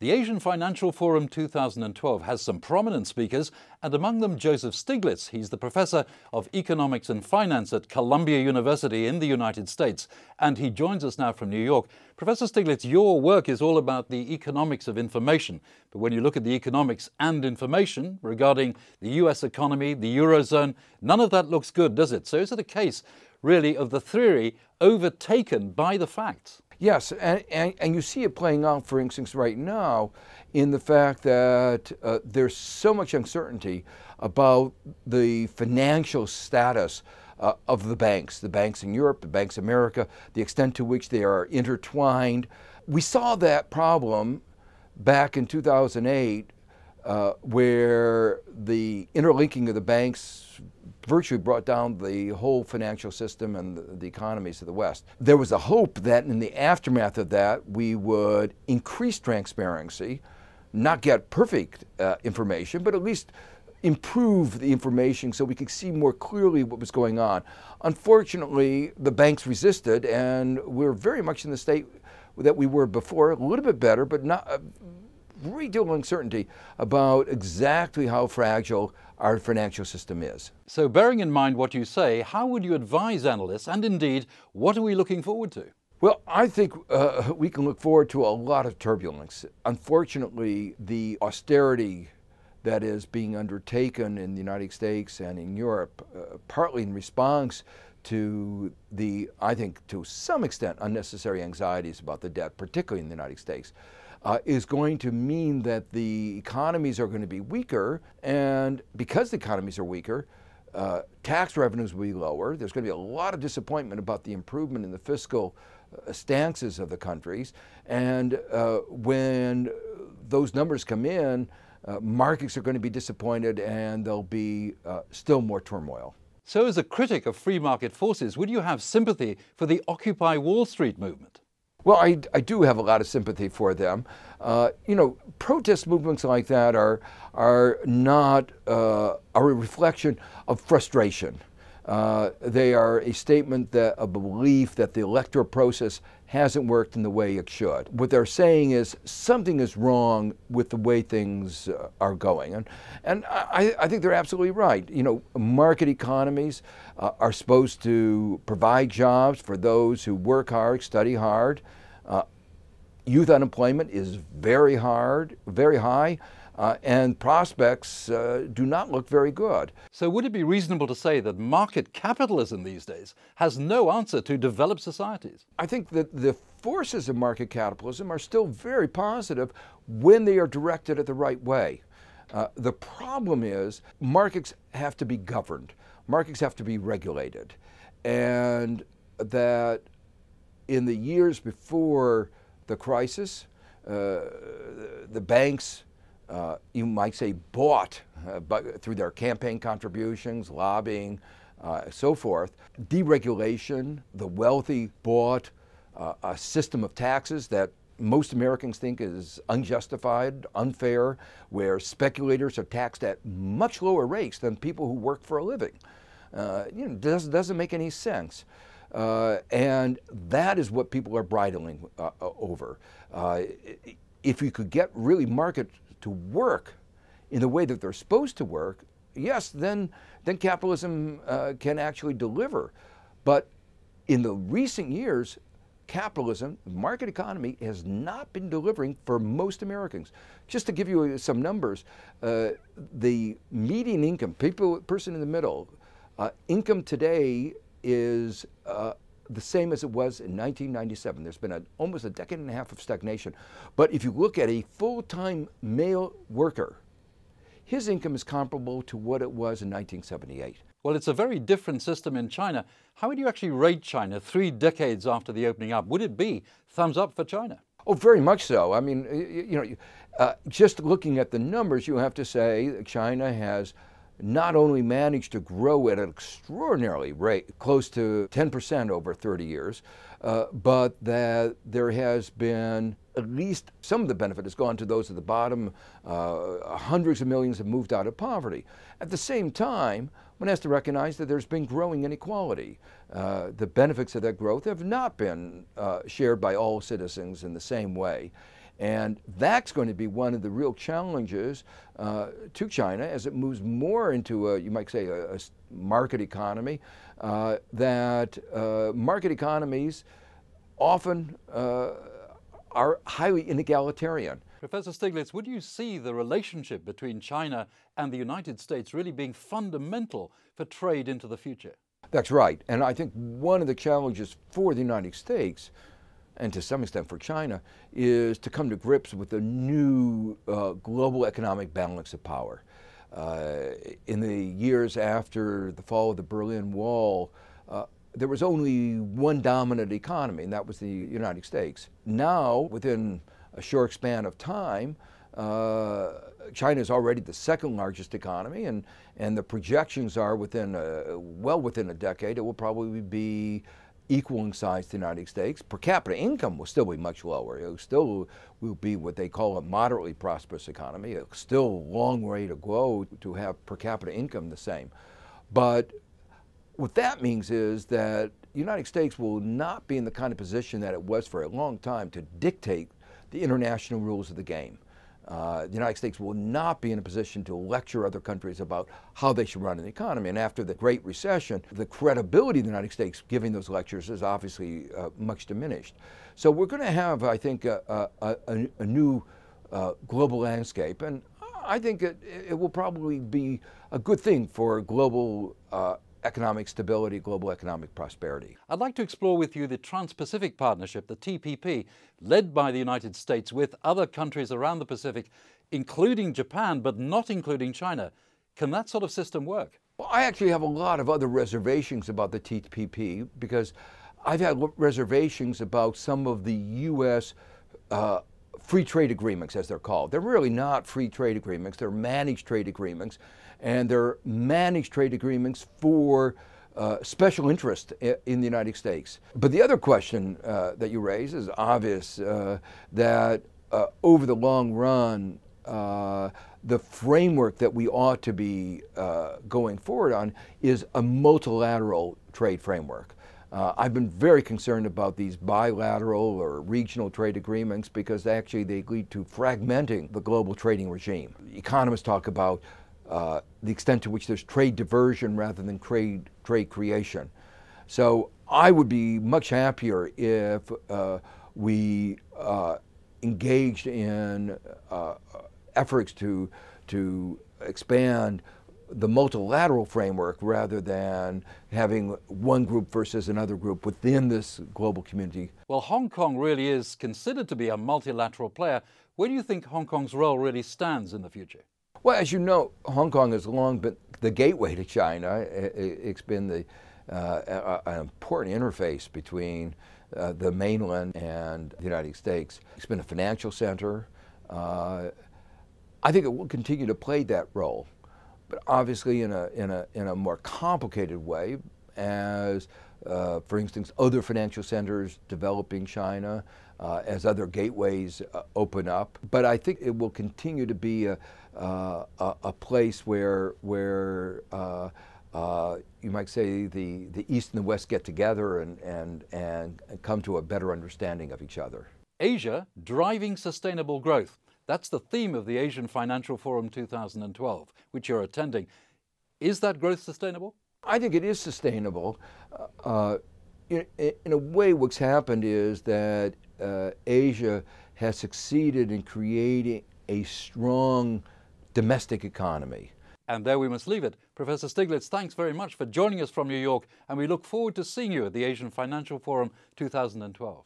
The Asian Financial Forum 2012 has some prominent speakers, and among them Joseph Stiglitz. He's the professor of economics and finance at Columbia University in the United States, and he joins us now from New York. Professor Stiglitz, your work is all about the economics of information, but when you look at the economics and information regarding the US economy, the Eurozone, none of that looks good, does it? So is it a case, really, of the theory overtaken by the facts? Yes, and you see it playing out, for instance, right now in the fact that there's so much uncertainty about the financial status of the banks in Europe, the banks in America, the extent to which they are intertwined. We saw that problem back in 2008 where the interlinking of the banks virtually brought down the whole financial system and the economies of the West. There was a hope that in the aftermath of that we would increase transparency, not get perfect information, but at least improve the information so we could see more clearly what was going on. Unfortunately, the banks resisted, and we're very much in the state that we were before, a little bit better, but not great deal of uncertainty about exactly how fragile our financial system is. So bearing in mind what you say, how would you advise analysts, and indeed, what are we looking forward to? Well, I think we can look forward to a lot of turbulence. Unfortunately, the austerity that is being undertaken in the United States and in Europe, partly in response to the, I think, to some extent, unnecessary anxieties about the debt, particularly in the United States, is going to mean that the economies are going to be weaker, and because the economies are weaker, tax revenues will be lower. There's going to be a lot of disappointment about the improvement in the fiscal stances of the countries, and when those numbers come in, markets are going to be disappointed and there'll be still more turmoil. So as a critic of free market forces, would you have sympathy for the Occupy Wall Street movement? Well, I do have a lot of sympathy for them. You know, protest movements like that are not a reflection of frustration. They are a statement that a belief that the electoral process hasn't worked in the way it should. What they're saying is something is wrong with the way things are going. And I think they're absolutely right. You know, market economies are supposed to provide jobs for those who work hard, study hard. Youth unemployment is very high. And prospects do not look very good. So would it be reasonable to say that market capitalism these days has no answer to developed societies? I think that the forces of market capitalism are still very positive when they are directed at the right way. The problem is markets have to be governed. Markets have to be regulated. And that in the years before the crisis, the banks you might say bought through their campaign contributions, lobbying, so forth. Deregulation, the wealthy bought a system of taxes that most Americans think is unjustified, unfair, where speculators are taxed at much lower rates than people who work for a living. You know, doesn't make any sense. And that is what people are bridling over. If you could get really market to work in the way that they're supposed to work, yes, then capitalism can actually deliver. But in the recent years, capitalism, the market economy, has not been delivering for most Americans. Just to give you some numbers, the median income, person in the middle, income today is the same as it was in 1997. There's been almost a decade and a half of stagnation. But if you look at a full-time male worker, his income is comparable to what it was in 1978. Well, it's a very different system in China. How would you actually rate China 3 decades after the opening up? Would it be thumbs up for China? Oh, very much so. I mean, you know, just looking at the numbers, you have to say that China has not only managed to grow at an extraordinary rate, close to 10% over 30 years, but that there has been at least some of the benefit has gone to those at the bottom. Hundreds of millions have moved out of poverty. At the same time, one has to recognize that there's been growing inequality. The benefits of that growth have not been shared by all citizens in the same way. And that's going to be one of the real challenges to China as it moves more into you might say, a market economy, that market economies often are highly inegalitarian. Professor Stiglitz, would you see the relationship between China and the United States really being fundamental for trade into the future? That's right. And I think one of the challenges for the United States, and to some extent for China, is to come to grips with the new global economic balance of power. In the years after the fall of the Berlin Wall, there was only one dominant economy, and that was the United States. Now, within a short span of time, China is already the second largest economy, and the projections are well within a decade, it will probably be equal in size to the United States. Per capita income will still be much lower. It still will be what they call a moderately prosperous economy. It's still a long way to go to have per capita income the same. But what that means is that the United States will not be in the kind of position that it was for a long time to dictate the international rules of the game. The United States will not be in a position to lecture other countries about how they should run an economy. And after the Great Recession, the credibility of the United States giving those lectures is obviously much diminished. So we're going to have, I think, a new global landscape. And I think it will probably be a good thing for global economic stability, global economic prosperity. I'd like to explore with you the Trans-Pacific Partnership, the TPP, led by the United States with other countries around the Pacific, including Japan, but not including China. Can that sort of system work? Well, I actually have a lot of other reservations about the TPP because I've had reservations about some of the U.S. Free trade agreements, as they're called. They're really not free trade agreements. They're managed trade agreements. And they're managed trade agreements for special interest in the United States. But the other question that you raise is obvious, that over the long run, the framework that we ought to be going forward on is a multilateral trade framework. I've been very concerned about these bilateral or regional trade agreements because actually they lead to fragmenting the global trading regime. Economists talk about the extent to which there's trade diversion rather than trade creation. So I would be much happier if we engaged in efforts to expand the multilateral framework rather than having one group versus another group within this global community. Well, Hong Kong really is considered to be a multilateral player. Where do you think Hong Kong's role really stands in the future? Well, as you know, Hong Kong has long been the gateway to China. It's been an important interface between the mainland and the United States. It's been a financial center. I think it will continue to play that role, but obviously in a more complicated way as, for instance, other financial centers develop in China, as other gateways open up. But I think it will continue to be a place where you might say the East and the West get together and come to a better understanding of each other. Asia driving sustainable growth. That's the theme of the Asian Financial Forum 2012, which you're attending. Is that growth sustainable? I think it is sustainable. In a way, what's happened is that Asia has succeeded in creating a strong domestic economy. And there we must leave it. Professor Stiglitz, thanks very much for joining us from New York, and we look forward to seeing you at the Asian Financial Forum 2012.